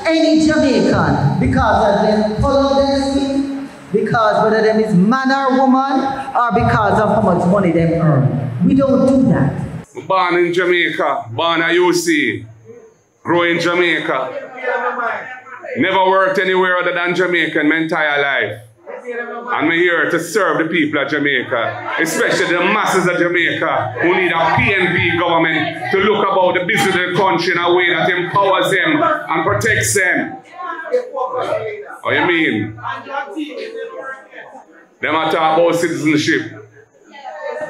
any Jamaican because of them color of their skin, because whether them is man or woman, or because of how much money they earn. We don't do that. Born in Jamaica, born at UC, grow in Jamaica. Never worked anywhere other than Jamaica in my entire life. And I'm here to serve the people of Jamaica, especially the masses of Jamaica who need a PNP government to look about the business of the country in a way that empowers them and protects them. What you mean? Them are talk about citizenship.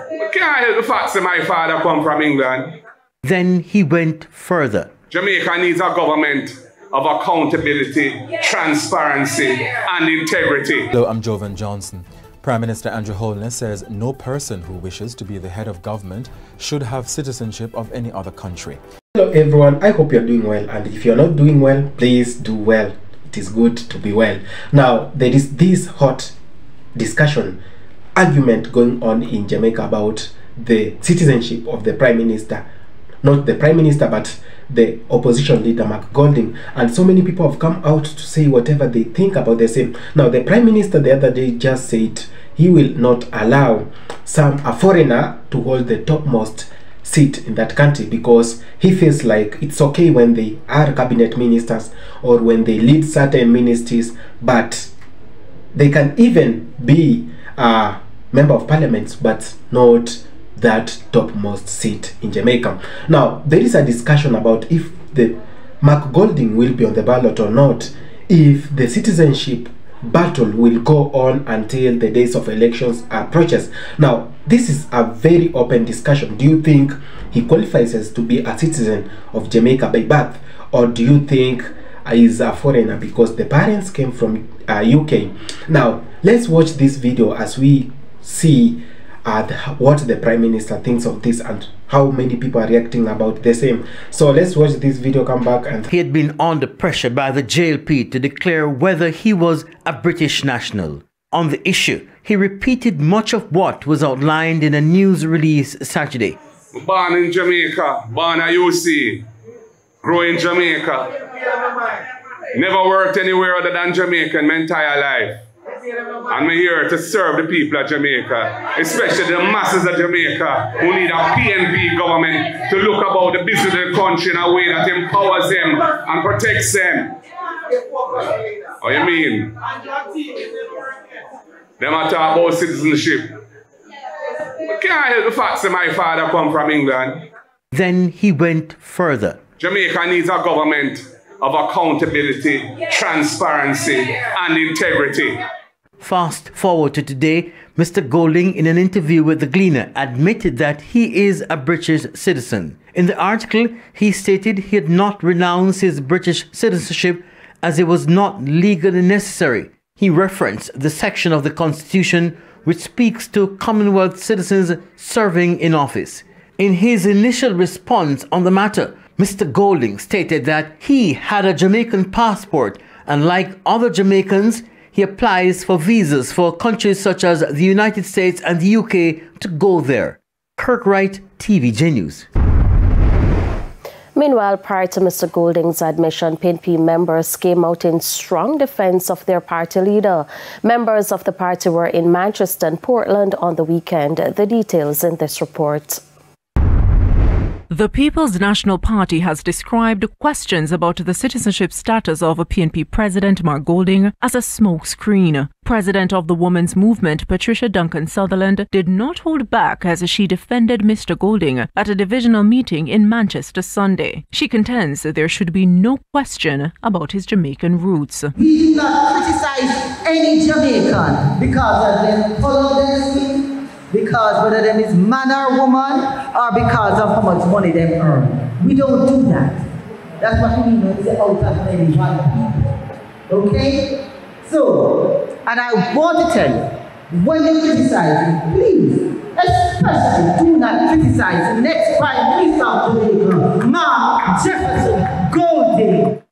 We can't help the fact that my father come from England. Then he went further. Jamaica needs a government of accountability, transparency, and integrity. Hello, I'm Jovan Johnson. Prime Minister Andrew Holness says no person who wishes to be the head of government should have citizenship of any other country. Hello everyone, I hope you're doing well, and if you're not doing well, please do well. It is good to be well. Now, there is this hot discussion, argument going on in Jamaica about the citizenship of the Prime Minister. Not the Prime Minister, but the opposition leader Mark Golding, and so many people have come out to say whatever they think about the same. Now, the Prime Minister the other day just said he will not allow a foreigner to hold the topmost seat in that country because he feels like it's okay when they are cabinet ministers or when they lead certain ministries, but they can even be a member of parliament but not that topmost seat in Jamaica. Now, there is a discussion about if the Mark Golding will be on the ballot or not, if the citizenship battle will go on until the days of elections approaches. Now, this is a very open discussion. Do you think he qualifies as to be a citizen of Jamaica by birth, or do you think he's a foreigner because the parents came from UK? Now, let's watch this video as we see what the Prime Minister thinks of this and how many people are reacting about the same. So let's watch this video, come back. And he had been under pressure by the JLP to declare whether he was a British national. On the issue, he repeated much of what was outlined in a news release Saturday. Born in Jamaica, born at UC, grow in Jamaica. Never worked anywhere other than Jamaica in my entire life. I'm here to serve the people of Jamaica, especially the masses of Jamaica who need a PNP government to look about the business of the country in a way that empowers them and protects them. What you mean? Them are talk about citizenship. We can't help the fact that my father come from England. Then he went further. Jamaica needs a government of accountability, transparency, and integrity. Fast forward to today, Mr. Golding, in an interview with The Gleaner, admitted that he is a British citizen. In the article, he stated he had not renounced his British citizenship as it was not legally necessary. He referenced the section of the Constitution which speaks to Commonwealth citizens serving in office. In his initial response on the matter, Mr. Golding stated that he had a Jamaican passport and, like other Jamaicans, he applies for visas for countries such as the United States and the UK to go there. Kirk Wright, TVJ News. Meanwhile, prior to Mr. Golding's admission, PNP members came out in strong defense of their party leader. Members of the party were in Manchester and Portland on the weekend. The details in this report. The People's National Party has described questions about the citizenship status of PNP President Mark Golding as a smokescreen. President of the Women's Movement, Patricia Duncan Sutherland, did not hold back as she defended Mr. Golding at a divisional meeting in Manchester Sunday. She contends that there should be no question about his Jamaican roots. We do not criticize any Jamaican because of them color of their skin, because whether them is man or woman, or because of how much money they earn. We don't do that. That's what we mean when we say out of many one people. Okay? So, and I want to tell you, when you criticize, please, especially do not criticize the next Prime Minister of Jamaica, Mark Jefferson Golding.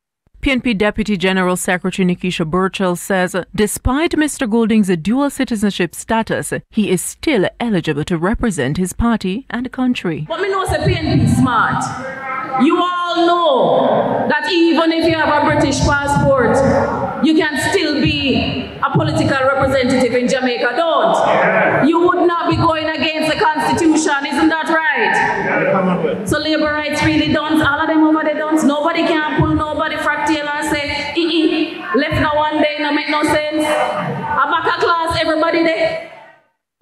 PNP Deputy General Secretary Nikisha Burchell says despite Mr. Golding's dual citizenship status, he is still eligible to represent his party and country. But me know say PNP smart. You all know that even if you have a British passport, you can still be a political representative in Jamaica, don't? You would not be going against the Constitution, isn't that right? So labor rights really don't, all of them over there don't. Nobody can pull nobody frack tail and say, left now one day, no make no sense. A back class, everybody there.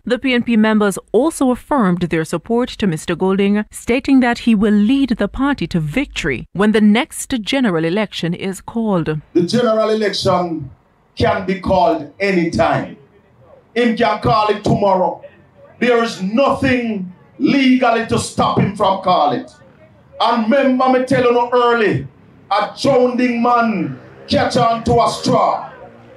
The PNP members also affirmed their support to Mr. Golding, stating that he will lead the party to victory when the next general election is called. The general election can be called anytime. Him can call it tomorrow. There is nothing legally to stop him from calling it. And remember me telling you early, a drowning man catch on to a straw.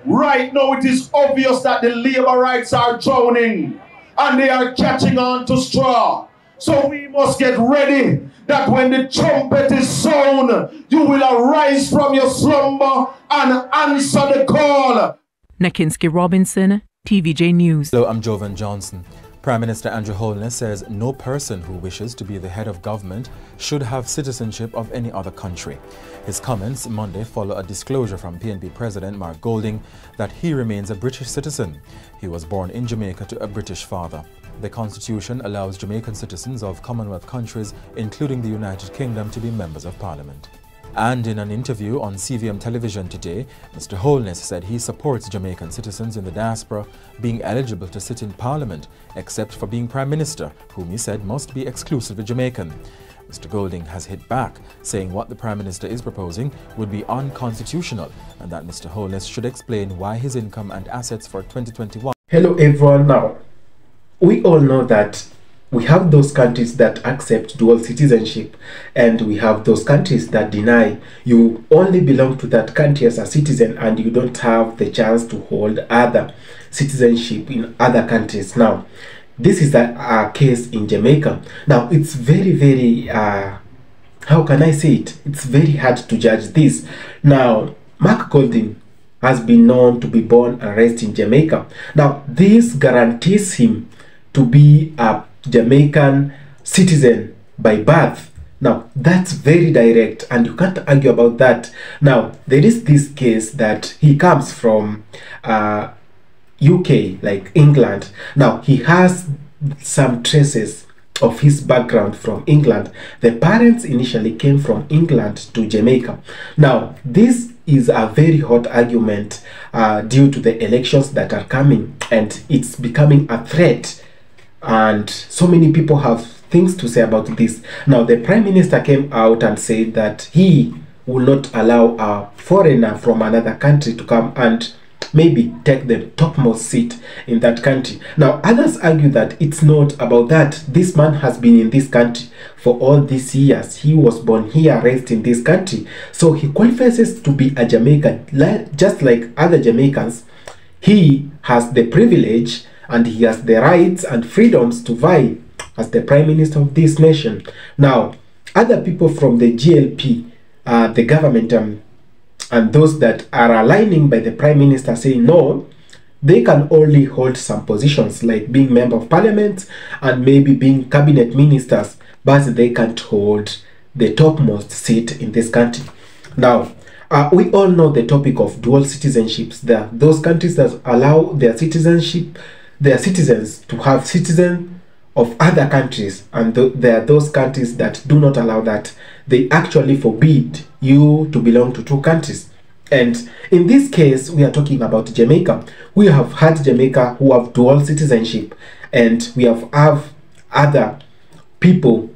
Right now it is obvious that the labor rights are drowning and they are catching on to straw. So we must get ready that when the trumpet is sound, you will arise from your slumber and answer the call. Nakinski Robinson, TVJ News. Hello, I'm Jovan Johnson. Prime Minister Andrew Holness says no person who wishes to be the head of government should have citizenship of any other country. His comments Monday follow a disclosure from PNP President Mark Golding that he remains a British citizen. He was born in Jamaica to a British father. The Constitution allows Jamaican citizens of Commonwealth countries, including the United Kingdom, to be members of Parliament. And in an interview on CVM television today, Mr. Holness said he supports Jamaican citizens in the diaspora being eligible to sit in Parliament, except for being Prime Minister, whom he said must be exclusively Jamaican. Mr. Golding has hit back, saying what the Prime Minister is proposing would be unconstitutional and that Mr. Holness should explain why his income and assets for 2021. Hello everyone. Now, we all know that we have those countries that accept dual citizenship and we have those countries that deny. You only belong to that country as a citizen and you don't have the chance to hold other citizenship in other countries. Now, this is a case in Jamaica. Now, it's very, how can I say it? It's very hard to judge this. Now, Mark Golding has been known to be born and raised in Jamaica. Now, this guarantees him to be a Jamaican citizen by birth. Now, that's very direct and you can't argue about that. Now, there is this case that he comes from UK, like England. Now, he has some traces of his background from England. The parents initially came from England to Jamaica. Now, this is a very hot argument due to the elections that are coming and it's becoming a threat. And so many people have things to say about this. Now, the Prime Minister came out and said that he will not allow a foreigner from another country to come and maybe take the topmost seat in that country. Now, others argue that it's not about that. This man has been in this country for all these years. He was born here, raised in this country. So he qualifies to be a Jamaican. Just like other Jamaicans, he has the privilege and he has the rights and freedoms to vie as the Prime Minister of this nation. Now, other people from the GLP, the government, and those that are aligning by the Prime Minister saying no, they can only hold some positions like being Member of Parliament and maybe being cabinet ministers, but they can't hold the topmost seat in this country. Now, we all know the topic of dual citizenships. There are those countries that allow their citizens to have citizens of other countries, and there are those countries that do not allow that. They actually forbid you to belong to two countries. And in this case, we are talking about Jamaica. We have had Jamaica who have dual citizenship, and we have other people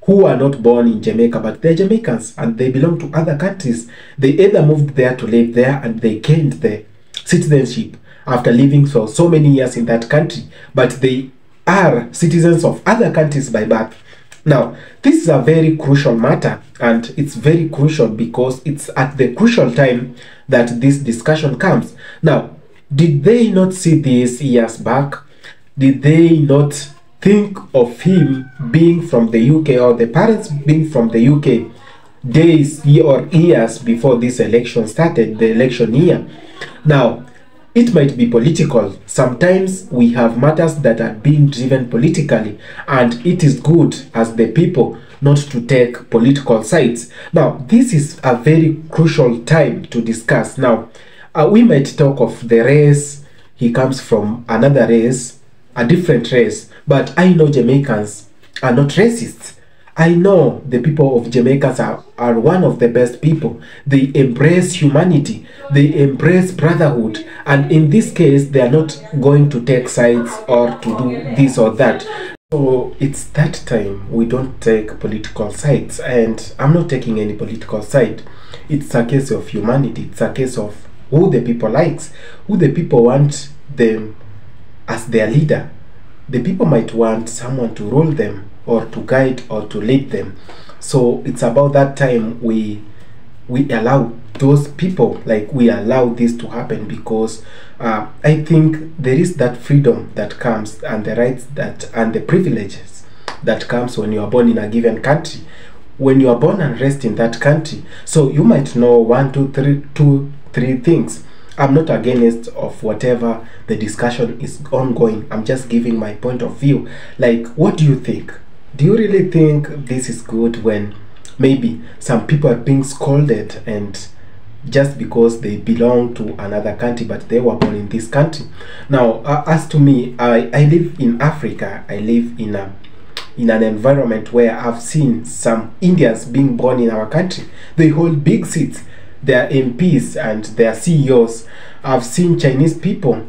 who are not born in Jamaica, but they're Jamaicans and they belong to other countries. They either moved there to live there and they gained the citizenship after living for so many years in that country, but they are citizens of other countries by birth. Now, this is a very crucial matter, and it's very crucial because it's at the crucial time that this discussion comes. Now, did they not see this years back? Did they not think of him being from the UK or the parents being from the UK days or years before this election started, the election year? Now, it might be political. Sometimes we have matters that are being driven politically, and it is good as the people not to take political sides. Now, this is a very crucial time to discuss. Now, we might talk of the race. He comes from another race, a different race, but I know Jamaicans are not racists. I know the people of Jamaica are one of the best people. They embrace humanity. They embrace brotherhood. And in this case, they are not going to take sides or to do this or that. So it's that time we don't take political sides. And I'm not taking any political side. It's a case of humanity. It's a case of who the people likes, who the people want them as their leader. The people might want someone to rule them, or to guide, or to lead them. So it's about that time we allow those people, like we allow this to happen, because I think there is that freedom that comes, and the rights that, and the privileges that comes when you are born in a given country, when you are born and raised in that country. So you might know 1, 2, 3 things. I'm not against of whatever the discussion is ongoing. I'm just giving my point of view. Like, what do you think? Do you really think this is good when maybe some people are being scolded, and just because they belong to another country but they were born in this country? Now, as to me, I live in Africa. I live in an environment where I've seen some Indians being born in our country. They hold big seats. They are MPs and they are CEOs. I've seen Chinese people.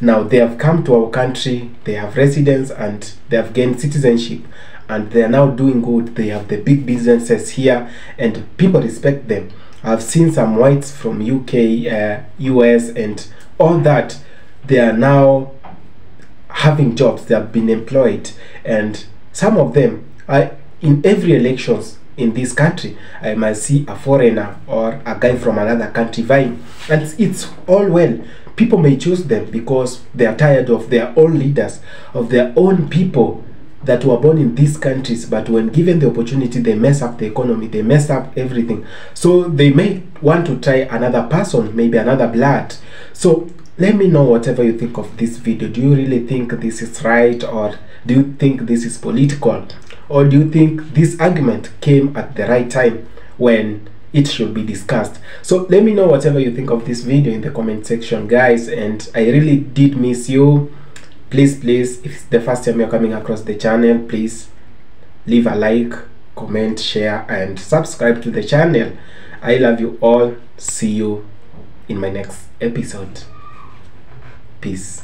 Now they have come to our country, they have residence, and they have gained citizenship, and they are now doing good. They have the big businesses here, and people respect them. I've seen some whites from UK, US, and all that. They are now having jobs. They have been employed, and some of them, in every elections in this country, I might see a foreigner or a guy from another country vying, and it's all well. People may choose them because they are tired of their own leaders, of their own people that were born in these countries, but when given the opportunity, they mess up the economy, they mess up everything. So they may want to try another person, maybe another blood. So let me know whatever you think of this video. Do you really think this is right, or do you think this is political, or do you think this argument came at the right time when it should be discussed? So let me know whatever you think of this video in the comment section, guys. And I really did miss you. Please, if it's the first time you're coming across the channel, please leave a like, comment, share, and subscribe to the channel. I love you all. See you in my next episode. Peace.